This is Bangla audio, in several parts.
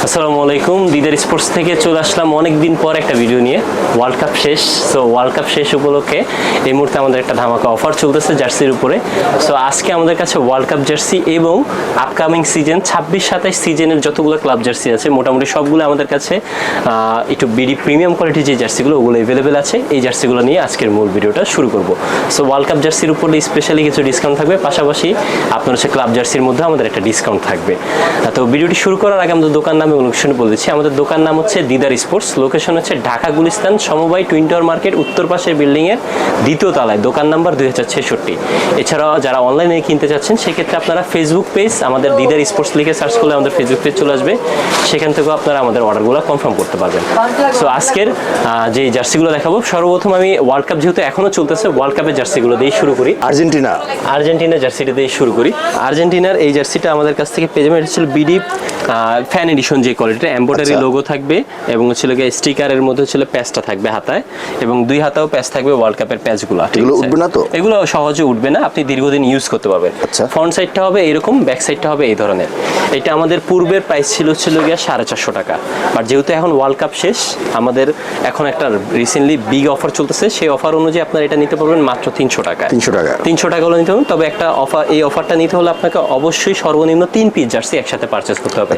আসসালামু আলাইকুম। দিদার স্পোর্টস থেকে চলে আসলাম অনেক দিন পর একটা ভিডিও নিয়ে। ওয়ার্ল্ড কাপ শেষ, সো ওয়ার্ল্ড কাপ শেষ উপলক্ষে এই মুহূর্তে আমাদের একটা ধামাকা অফার চলতেছে জার্সির উপরে। সো আজকে আমাদের কাছে ওয়ার্ল্ড কাপ জার্সি এবং আপকামিং সিজন 26-27 সিজনের যতগুলো ক্লাব জার্সি আছে মোটামুটি সবগুলো আমাদের কাছে একটু বিডি প্রিমিয়াম কোয়ালিটির যে জার্সিগুলো ওগুলো অ্যাভেলেবেল আছে। এই জার্সিগুলো নিয়ে আজকের মূল ভিডিওটা শুরু করব। সো ওয়ার্ল্ড কাপ জার্সির উপরে স্পেশালি কিছু ডিসকাউন্ট থাকবে, পাশাপাশি আপনার হচ্ছে ক্লাব জার্সির মধ্যে আমাদের একটা ডিসকাউন্ট থাকবে। তো ভিডিওটি শুরু করার আগে আমাদের দোকান নাম এবং লোকেশন বলে দিচ্ছি। আমাদের দোকান নাম হচ্ছে দিদার স্পোর্টস, লোকেশন হচ্ছে ঢাকা গুলিস্তান সমবায় টুইন টাওয়ার মার্কেট উত্তর পাশের বিল্ডিংয়ের দ্বিতীয় তলায়, দোকান নাম্বার 2066। এছাড়াও যারা অনলাইনে কিনতে চাচ্ছেন সেক্ষেত্রে আপনারা ফেসবুক পেজ আমাদের দিদার স্পোর্টস লিখে সার্চ করলে আমাদের ফেসবুক পেজ চলে আসবে, সেখান থেকেও আপনারা আমাদের অর্ডারগুলো কনফার্ম করতে পারবেন। সো আজকের যে জার্সিগুলো দেখাবো, সর্বপ্রথম আমি ওয়ার্ল্ড কাপ যেহেতু এখনও চলতেছে ওয়ার্ল্ড কাপের জার্সিগুলো দিয়ে শুরু করি। আর্জেন্টিনা জার্সিটা দিয়ে শুরু করি। আর্জেন্টিনার এই জার্সিটা আমাদের কাছ থেকে পেয়ে যাবেন। এটা ছিল বিডি ফ্যান এডিশন যে কোয়ালিটিটা, এমব্রয়ডারি লোগো থাকবে এবং হচ্ছে স্টিকারের মধ্যে হচ্ছে প্যাচটা থাকবে হাতায়, এবং দুই হাতাও প্যাচ থাকবে ওয়ার্ল্ড কাপের প্যাচগুলো। এগুলো উঠবে না তো? এগুলো সহজে উঠবে না, আপনি দীর্ঘদিন ইউজ করতে পারবেন। ফ্রন্ট সাইডটা হবে এরকম, ব্যাক সাইডটা হবে এই ধরনের। এটা আমাদের পূর্বের প্রাইস ছিল 450 টাকা, বাট যেহেতু এখন ওয়ার্ল্ড কাপ শেষ, আমাদের এখন একটা রিসেন্টলি বিগ অফার চলতেছে। সেই অফার অনুযায়ী আপনারা এটা নিতে পারবেন মাত্র 300 টাকা। 300 টাকা হলে নিতে পারবেন। তবে একটা অফার, এই অফারটা নিতে হলে আপনাকে অবশ্যই সর্বনিম্ন 3 পিস জার্সি একসাথে পারচেজ করতে হবে।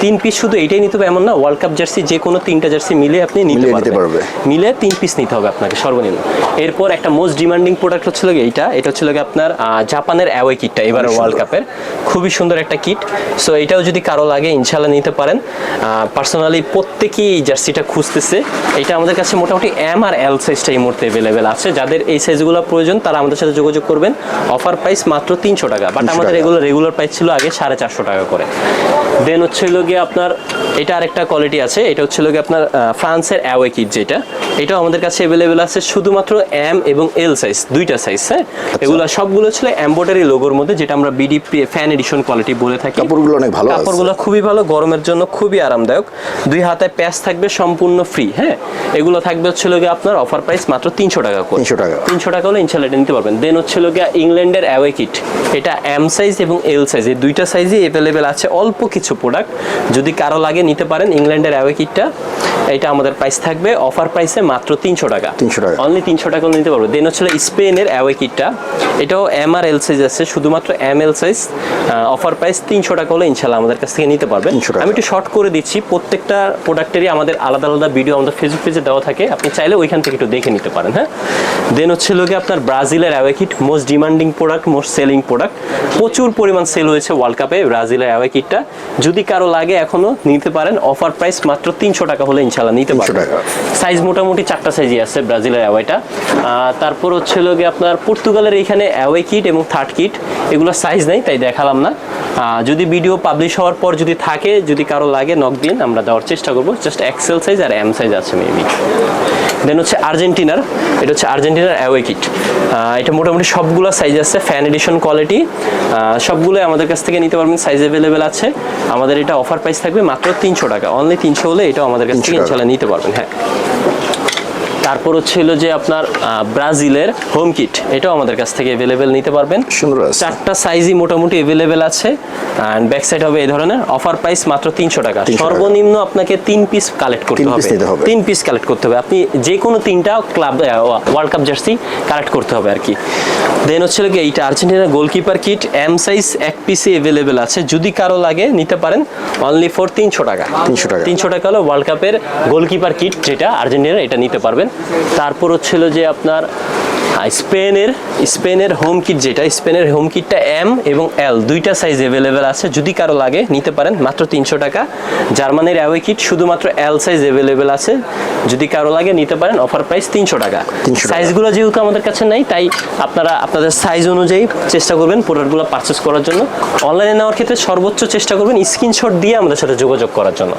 3 পিস শুধু এইটাই নিতে হবে এমন না, ওয়ার্ল্ড কাপ জার্সি যে কোনো 3টা জার্সি মিলে আপনি নিতে পারবেন। মিলে 3 পিস নিতে হবে আপনাকে সর্বনিম্ন। এরপর একটা মোস্ট ডিমান্ডিং প্রোডাক্ট হচ্ছে এটা হচ্ছে আপনার জাপানের অ্যাওয়ে কিটটা, এবার ওয়ার্ল্ড কাপের খুবই সুন্দর একটা কিট। সো এটাও যদি কারো লাগে ইনশাআল্লাহ নিতে পারেন। পার্সোনালি প্রত্যেকেই এই জার্সিটা খুঁজতেছে। এটা আমাদের কাছে মোটামুটি এম আর এল সাইজটা এই মুহূর্তে অ্যাভেলেবেল আছে। যাদের এই সাইজগুলো প্রয়োজন তারা আমাদের সাথে যোগাযোগ করবেন। অফার প্রাইস মাত্র 300 টাকা, বাট আমাদের এগুলো রেগুলার প্রাইস ছিল আগে 450 টাকা করে। দেন হচ্ছে গিয়ে আপনার এটা আরেকটা কোয়ালিটি আছে, এটা হচ্ছে গিয়ে আপনার ফ্রান্সের অ্যাওয়ে কিট যেটা, এটাও আমাদের কাছে অ্যাভেলেবেল আছে শুধুমাত্র এম এবং এল সাইজ, দুইটা সাইজ। হ্যাঁ, এগুলো সবগুলো ছিল এমব্রয়ডারি লোগোর মধ্যে, যেটা আমরা বিডি ফ্যান এডিশন কোয়ালিটি বলে থাকি। কাপড়গুলো অনেক ভালো, কাপড়গুলো খুবই ভালো, গরমের জন্য খুবই আরামদায়ক। দুই হাতায় প্যাচ থাকবে সম্পূর্ণ ফ্রি। হ্যাঁ, এগুলো থাকবে হচ্ছে গিয়ে আপনার অফার প্রাইস মাত্র 300 টাকা করে। 300 টাকা হলে ইনশাআল্লাহ নিতে পারবেন। দেন হচ্ছে গিয়ে ইংল্যান্ডের অ্যাওয়ে কিট, এটা এম সাইজ এবং এল সাইজ এই দুইটা সাইজই অ্যাভেলেবেল আছে। অল্প কিছু প্রোডাক্ট, যদি কারো লাগে নিতে পারেন ইংল্যান্ডের অ্যাওয়ে কিটটা। এটা আমাদের প্রাইস থাকবে অফার প্রাইসে মাত্র 300 টাকা, অনলি 300 টাকা নিতে পারবো। দেন হচ্ছে স্পেনের অ্যাওয়ে কিটটা, এটাও এম আর এল সাইজ আছে, শুধুমাত্র M L size. Offer price 300 টাকা হলে ইনশাআল্লাহ আমাদের কাছ থেকে নিতে পারবেন। আমি একটু শর্ট করে দিচ্ছি, প্রত্যেকটা প্রোডাক্টেরই আমাদের আলাদা আলাদা ভিডিও আমাদের ফেসবুক পেজে দেওয়া থাকে, আপনি চাইলে ওইখান থেকে একটু দেখে নিতে পারেন। হ্যাঁ, দেন হচ্ছে আপনার ব্রাজিলের away kit, most demanding product, most selling product, প্রচুর পরিমাণ সেল হয়েছে ওয়ার্ল্ড কাপে ব্রাজিলের অ্যাওয়ে কিটটা। যদি কারো লাগে এখনো নিতে পারেন, অফার প্রাইস মাত্র 300 টাকা হলে ইনশাআল্লাহ নিতে পারবেন। সাইজ মোটামুটি 4টা সাইজই আছে ব্রাজিলের অ্যাওয়েটা। তারপর হচ্ছে আপনার পর্তুগালের এইখানে অ্যাওয়ে কিট এবং থার্ড কিট, এগুলো সাইজ নেই তাই দেখালাম না। যদি ভিডিও পাবলিশ হওয়ার পর যদি থাকে, যদি কারো লাগে নক দিন, আমরা দেওয়ার চেষ্টা করবো। জাস্ট এক্সেল সাইজ আর এম সাইজ আছে মেবি। দেন হচ্ছে আর্জেন্টিনার, এটা হচ্ছে আর্জেন্টিনার অ্যাওয়ে কিট। এটা মোটামুটি সবগুলো সাইজ আছে, ফ্যান এডিশন কোয়ালিটি, সবগুলোই আমাদের কাছ থেকে নিতে পারবেন, সাইজ অ্যাভেলেবেল আছে। আমাদের এটা অফার প্রাইস থাকবে মাত্র 300 টাকা, অনলি 300 হলে এটাও আমাদের কাছ থেকে ইনশাআল্লাহ নিতে পারবেন। হ্যাঁ, তারপর হচ্ছিল যে আপনার ব্রাজিলের হোম কিট, এটাও আমাদের কাছ থেকে অ্যাভেলেবেল নিতে পারবেন। 4টা সাইজই মোটামুটি অ্যাভেলেবেল আছে, অ্যান্ড ব্যাক সাইড হবে এই ধরনের। অফার প্রাইস মাত্র 300 টাকা। সর্বনিম্ন আপনাকে 3 পিস কালেক্ট করতে হবে, 3 পিস কালেক্ট করতে হবে। আপনি যে কোনো 3টা club world cup jersey collect করতে হবে আর কি। দেন হচ্ছে কি এইটা আর্জেন্টিনার গোলকিপার কিট, এম সাইজ এক পিসে অ্যাভেলেবেল আছে, যদি কারো লাগে নিতে পারেন অনলি ফর 300 টাকা। 300 টাকা হলো ওয়ার্ল্ড কাপের গোলকিপার কিট যেটা আর্জেন্টিনার, এটা নিতে পারবেন। তারপর হচ্ছিল যে আপনার স্পেনের হোম কিট, যেটা স্পেনের হোম কিটটা এম এবং এল দুইটা সাইজ অ্যাভেলেবেল আছে, যদি কারো লাগে নিতে পারেন মাত্র 300 টাকা। জার্মানির অ্যাওয়ে কিট শুধুমাত্র এল সাইজ অ্যাভেলেবেল আছে, যদি কারো লাগে নিতে পারেন, অফার প্রাইস 300 টাকা। সাইজগুলো যেহেতু আমাদের কাছে নাই, তাই আপনারা আপনাদের সাইজ অনুযায়ী চেষ্টা করবেন প্রোডাক্টগুলো পারচেস করার জন্য। অনলাইনে নেওয়ার ক্ষেত্রে সর্বোচ্চ চেষ্টা করবেন স্ক্রিনশট দিয়ে আমাদের সাথে যোগাযোগ করার জন্য।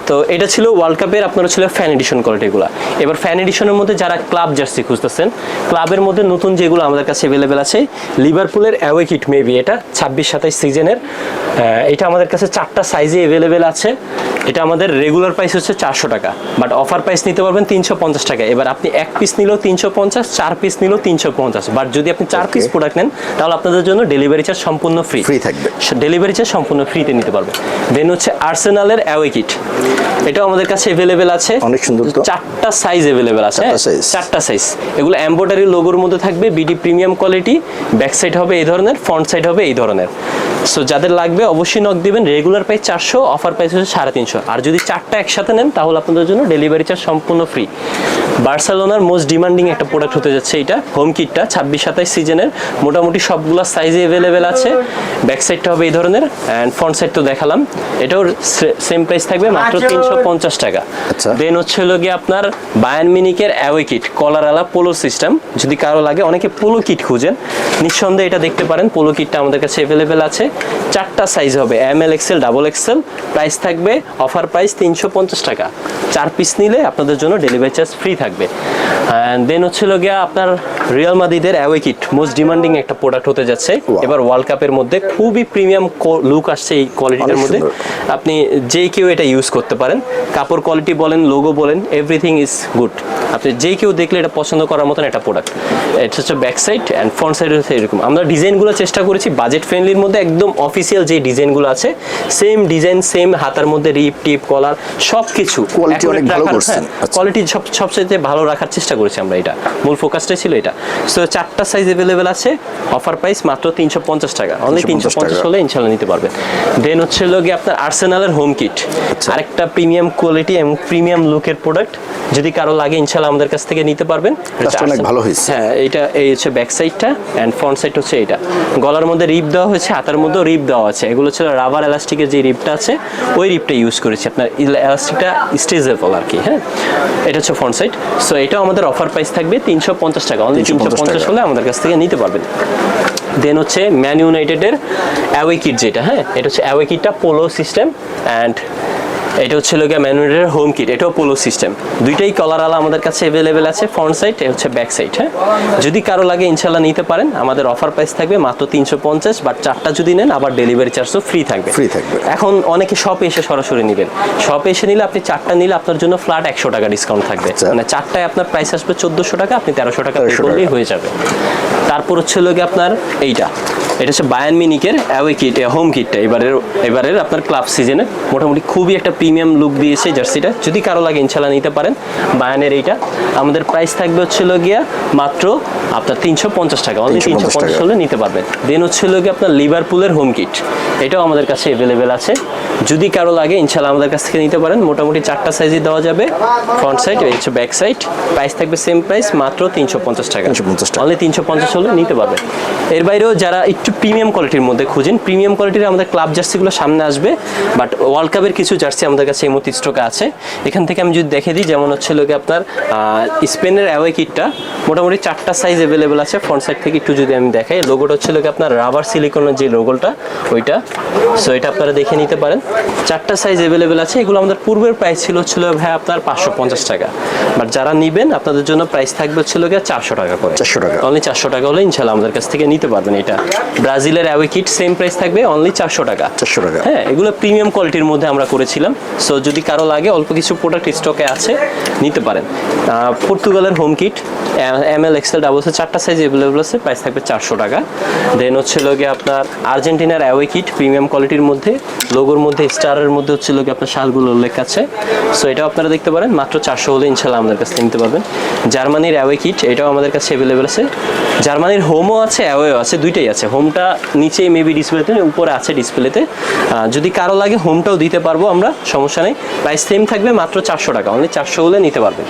তো এটা ছিল ওয়ার্ল্ড কাপের আপনারা ছিল ফ্যান এডিশন কোয়ালিটিগুলো। এবার ফ্যান এডিশনের মধ্যে যারা ক্লাব জার্সি খুঁজতেছেন, ক্লাবের মধ্যে নতুন যেগুলো আমাদের কাছে অ্যাভেলেবেল আছে, লিভারপুলের অ্যাওয়ে কিট মেবি এটা 26-27 সিজনের, এটা আমাদের কাছে 4টা সাইজে অ্যাভেলেবেল আছে। এটা আমাদের রেগুলার প্রাইস হচ্ছে 400 টাকা, বাট অফার প্রাইস নিতে পারবেন 350 টাকা। এবার আপনি এক পিস নিলেও 350, 4 পিস নিলেও 350, বাট যদি আপনি 4 পিস প্রোডাক্ট নেন তাহলে আপনাদের জন্য ডেলিভারি চার্জ সম্পূর্ণ ফ্রি থাকবে। ডেলিভারি চার্জ সম্পূর্ণ ফ্রিতে নিতে পারবেন। দেন হচ্ছে আর্সেনালের অ্যাওয়ে কিট, এটাও আমাদের কাছে অ্যাভেলেবেল আছে। অনেক সুন্দর তো, 4টা সাইজ অ্যাভেলেবেল আছে, 4টা সাইজ। এগুলো এমব্রয়ডারি লোগোর মধ্যে থাকবে, BD premium quality, back side হবে এই ধরনের, ফ্রন্ট সাইড হবে এই ধরনের। সো যাদের লাগবে অবশ্যই নক দিবেন। রেগুলার প্রাইস 400, অফার প্রাইস হচ্ছে 350, আর যদি 4টা একসাথে নেন তাহলে আপনাদের জন্য ডেলিভারি চার্জ সম্পূর্ণ ফ্রি। বার্সেলোনার মোস্ট ডিমান্ডিং একটা প্রোডাক্ট হতে যাচ্ছে এটা, হোম কিটটা 26-27 সিজনের মোটামুটি সবগুলো সাইজে অ্যাভেলেবেল আছে। ব্যাক সাইডটা হবে এই ধরনের, অ্যান্ড ফ্রন্ট সাইড তো দেখালাম। এটাও সেম প্রাইস থাকবে মাত্র 350 টাকা। দেন হচ্ছে হলো গিয়ে আপনার বায়ার্ন মিউনিখের অ্যাওয়ে কিট, কলারওয়ালা পোলো সিস্টেম। যদি কারো লাগে, অনেকে পোলো কিট খুঁজেন, নিঃসন্দেহে এটা দেখতে পারেন। পোলো কিটটা আমাদের কাছে অ্যাভেলেবেল আছে। 4টা সাইজ হবে, ML, XL, double XL। Price থাকবে অফার প্রাইস 350 টাকা। 4 পিস নিলে আপনাদের জন্য ডেলিভারি চার্জ ফ্রি থাকবে। দেন হচ্ছিল গিয়া আপনার রিয়াল মাদ্রিদের অ্যাওয়ে কিট, মোস্ট ডিমান্ডিং একটা প্রোডাক্ট হতে যাচ্ছে এবার ওয়ার্ল্ড কাপের মধ্যে। খুবই প্রিমিয়াম লুক আসছে এই কোয়ালিটির মধ্যে। আপনি যে কেউ এটা ইউজ করতে পারেন, কাপড় কোয়ালিটি বলেন, লোগো বলেন, এভরিথিং ইজ গুড। আপনি যে কেউ দেখলে এটা পছন্দ করার মতন একটা প্রোডাক্ট। এটা হচ্ছে back side, and front side হচ্ছে এরকম। আমরা ডিজাইনগুলো চেষ্টা করেছি বাজেট ফ্রেন্ডলির মধ্যে, একদম অফিসিয়াল যে ডিজাইনগুলো আছে সেম ডিজাইন, সেম হাতার মধ্যে রিপ টিপ কলার সব কিছু কোয়ালিটি অনেক ভালো করছেন। কোয়ালিটি সবচেয়ে ভালো রাখার চেষ্টা করেছি আমরা, এটা মূল ফোকাসটাই ছিল এটা। সো 4টা সাইজ অ্যাভেলেবেল আছে, অফার প্রাইস মাত্র 350 টাকা। অনলি 350 হলে ইনশাআল্লাহ নিতে পারবেন। দেন হচ্ছে লোকে আপনার আর্সেনালের হোম কিট, আরেকটা প্রিমিয়াম কোয়ালিটি এবং প্রিমিয়াম লুকের প্রোডাক্ট। যদি কারো লাগে ইনশাআল্লাহ আমাদের কাছ থেকে নিতে পারবেন। অনেক ভালো হয়েছে। হ্যাঁ, এটা এই হচ্ছে ব্যাক সাইডটা, অ্যান্ড ফ্রন্ট সাইড হচ্ছে এটা। গলার মধ্যে রিপ দেওয়া হয়েছে, হাতার মধ্যেও রিপ দেওয়া আছে। এগুলো ছিল রাবার এলাস্টিকের যে রিপটা আছে ওই রিপটা ইউজ করেছি। আপনার এলাস্টিকটা স্ট্রেচেবল আর কি। হ্যাঁ, এটা হচ্ছে ফ্রন্ট সাইড। সো এটাও আমাদের অফার প্রাইস থাকবে 350 টাকা। অনলি 350 হলে আমাদের কাছ থেকে নিতে পারবেন। দেন হচ্ছে ম্যান ইউনাইটেডের অ্যাওয়ে কিট যেটা, হ্যাঁ এটা হচ্ছে অ্যাওয়ে কিটটা পোলো সিস্টেম, অ্যান্ড এটা হচ্ছে লোকে ম্যান ইউনাইটেডের হোম কিট, এটাও পোলো সিস্টেম। দুইটাই কলারওয়ালা আমাদের কাছে অ্যাভেলেবেল আছে, ফ্রন্ট সাইড, এটা হচ্ছে ব্যাক সাইড। হ্যাঁ, যদি কারো লাগে ইনশাআল্লাহ নিতে পারেন। আমাদের অফার প্রাইস থাকবে মাত্র 350, বাট 4টা যদি নেন আবার ডেলিভারি চার্জও ফ্রি থাকবে। এখন অনেকে শপে এসে সরাসরি নেবেন, শপে এসে নিলে আপনি 4টা নিলে আপনার জন্য ফ্ল্যাট 100 টাকা ডিসকাউন্ট থাকবে। মানে 4টায় আপনার প্রাইস আসবে 1400 টাকা, আপনি 1300 টাকা পে করলেই হয়ে যাবে। তারপর হচ্ছে লোকে আপনার এটা হচ্ছে বায়ার্ন মিউনিখের অ্যাওয়ে কিট, হোম কিটটা। এবারের আপনার ক্লাব সিজনে মোটামুটি খুবই একটা প্রিমিয়াম লুক দিয়েছে জার্সিটা। যদি কারো লাগে ইনশাআল্লাহ নিতে পারেন। বায়ার্নের এইটা আমাদের প্রাইস থাকবে হচ্ছিল গিয়া মাত্র আপনার 350 টাকা। অনলি 350 হলে নিতে পারবেন। দেন হচ্ছিল গিয়ে আপনার লিভারপুলের হোম কিট, এটাও আমাদের কাছে অ্যাভেলেবেল আছে। যদি কারো লাগে ইনশাআল্লাহ আমাদের কাছ থেকে নিতে পারেন। মোটামুটি 4টা সাইজে দেওয়া যাবে, ফ্রন্ট সাইড, এই হচ্ছে ব্যাক সাইড। প্রাইস থাকবে সেম প্রাইস, মাত্র 350 টাকা। অনলি 350 হলে নিতে পারবেন। এর বাইরেও যারা একটু প্রিমিয়াম কোয়ালিটির মধ্যে খুঁজেন, প্রিমিয়াম কোয়ালিটির আমাদের ক্লাব জার্সিগুলো সামনে আসবে, বাট ওয়ার্ল্ড কাপের কিছু জার্সি আমাদের কাছে এই মুহূর্তে স্টকে আছে। এখান থেকে আমি যদি দেখে দিই, যেমন হচ্ছে লোকে আপনার স্পেনের অ্যাওয়ে কিটটা মোটামুটি 4টা সাইজ অ্যাভেলেবেল আছে। ফ্রন্ট সাইড থেকে একটু যদি আমি দেখাই, লোগোটা হচ্ছে লোকে আপনার রাবার সিলিকনের যে লোগোটা ওইটা। সো এটা আপনারা দেখে নিতে পারেন। 4টা সাইজ অ্যাভেলেবেল আছে। এগুলো আমাদের পূর্বের প্রাইস ছিল ভাই আপনার 550 টাকা, বাট যারা নেবেন আপনাদের জন্য প্রাইস থাকবে হচ্ছে লোকে 400 টাকা করে। 400 টাকা, অনলি 400 টাকা হলে ইনশাআল্লাহ আমাদের কাছ থেকে নিতে পারবেন। এটা ব্রাজিলের অ্যাওয়ে কিট, সেম প্রাইস থাকবে অনলি 400 টাকা। 400 টাকা, হ্যাঁ এগুলো প্রিমিয়াম কোয়ালিটির মধ্যে আমরা করেছিলাম। সো যদি কারো লাগে, অল্প কিছু প্রোডাক্ট স্টকে আছে, নিতে পারেন। পর্তুগালের home kit ML, XL, double XL 4টা সাইজ অ্যাভেলেবল আছে, প্রাইস থাকবে 400 টাকা। দেন হচ্ছে লোকে আপনার আর্জেন্টিনার অ্যাওয়ে কিট, প্রিমিয়াম কোয়ালিটির মধ্যে, লোগোর মধ্যে স্টারের মধ্যে হচ্ছে লোকে আপনার শালগুলো উল্লেখ আছে। সো এটাও আপনারা দেখতে পারেন, মাত্র 400 হলে ইনশাআল্লাহ আমাদের কাছ থেকে নিতে পারবেন। জার্মানির অ্যাওয়ে কিট, এটাও আমাদের কাছে অ্যাভেলেবল আছে। জার্মানির হোমও আছে, অ্যাওয়েও আছে, দুইটাই আছে। হোমটা নিচেই মেবি ডিসপ্লেতে, উপরে আছে ডিসপ্লেতে। যদি কারো লাগে হোমটাও দিতে পারবো আমরা, সমস্যা নেই। প্রাইস সেম থাকবে মাত্র 400 টাকা। অনলি 400 হলে নিতে পারবেন।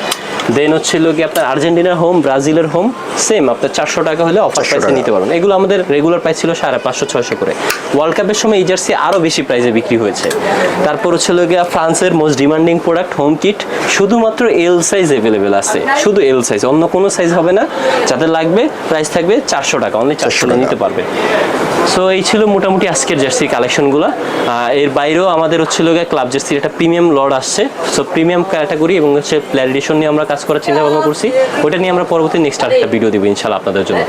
দেন হচ্ছে কি আপনার আর্জেন্টিনার হোম, ব্রাজিলের হোম, সেম আপনার 400 টাকা হলে অফার প্রাইসে নিতে পারবেন। এগুলো আমাদের রেগুলার প্রাইস ছিল 550-600 করে। ওয়ার্ল্ড কাপের সময় এই জার্সি আরও বেশি প্রাইসে বিক্রি হয়েছে। তারপর হচ্ছে গিয়ে ফ্রান্সের most demanding product home kit, শুধুমাত্র এল সাইজ অ্যাভেলেবেল আছে, শুধু এল সাইজ, অন্য কোনো সাইজ হবে না। যাদের লাগবে প্রাইস থাকবে 400 টাকা, অনলি 400 নিতে পারবেন। সো এই ছিল মোটামুটি আজকের জার্সি কালেকশনগুলো। এর বাইরেও আমাদের হচ্ছিল গিয়ে ক্লাব জার্সি জার্সির একটা প্রিমিয়াম লট আসছে, সো প্রিমিয়াম ক্যাটাগরি এবং হচ্ছে প্লেয়ার এডিশন নিয়ে আমরা কাজ করার চিন্তা ভাবনা করছি। ওটা নিয়ে আমরা পরবর্তী নেক্সট আরেকটা ভিডিও দেবো ইনশাআল্লাহ আপনাদের জন্য।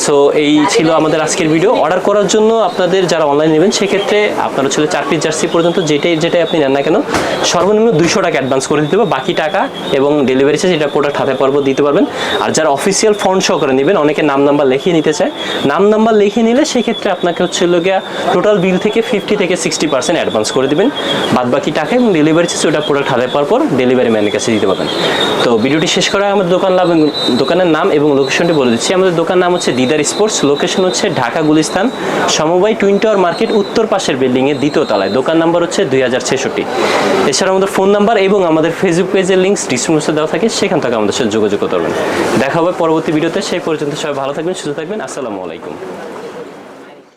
সো এই ছিল আমাদের আজকের ভিডিও। অর্ডার করার জন্য আপনাদের যারা অনলাইন নেবেন সেক্ষেত্রে আপনার হচ্ছে 4 পিস জার্সি পর্যন্ত যেটাই আপনি নেন না কেন সর্বনিম্ন 200 টাকা অ্যাডভান্স করে দিতে হবে, বাকি টাকা এবং ডেলিভারি চার্জ এটা প্রোডাক্ট হাতে পর্ব দিতে পারবেন। আর যারা অফিসিয়াল ফন্ট সহকারে নেবেন, অনেকে নাম নাম্বার লিখিয়ে নিতে চায়, নাম নাম্বার লিখে নিলে সেক্ষেত্রে আপনাকে হচ্ছে গিয়া টোটাল বিল থেকে 50 থেকে 60% অ্যাডভান্স করে দিবেন, বাদ বাকি টাকা এবং ডেলিভারি চার্জ ওটা প্রোডাক্ট হাতে পাওয়ার পর ডেলিভারি ম্যানের কাছে দিতে পারবেন। তো ভিডিওটি শেষ করার আমাদের দোকানের নাম এবং লোকেশনটি বলে দিচ্ছি। আমাদের দোকান নাম হচ্ছে দিদার স্পোর্টস, লোকেশন হচ্ছে ঢাকা গুলিস্তান সমবায় টুইন টাওয়ার মার্কেট উত্তর পাশের বিল্ডিং এর 2য় তলায়। দোকান নাম্বার হচ্ছে 2066। এছাড়া আমাদের ফোন নাম্বার এবং আমাদের ফেসবুক পেজের লিঙ্কস ডিসক্রিপশনে দেওয়া থাকে, সেখান থেকে আমাদের সাথে যোগাযোগ করতে পারবেন। দেখা হবে পরবর্তী ভিডিওতে, সেই পর্যন্ত সবাই ভালো থাকবেন, সুস্থ থাকবেন। আসসালামু আলাইকুম।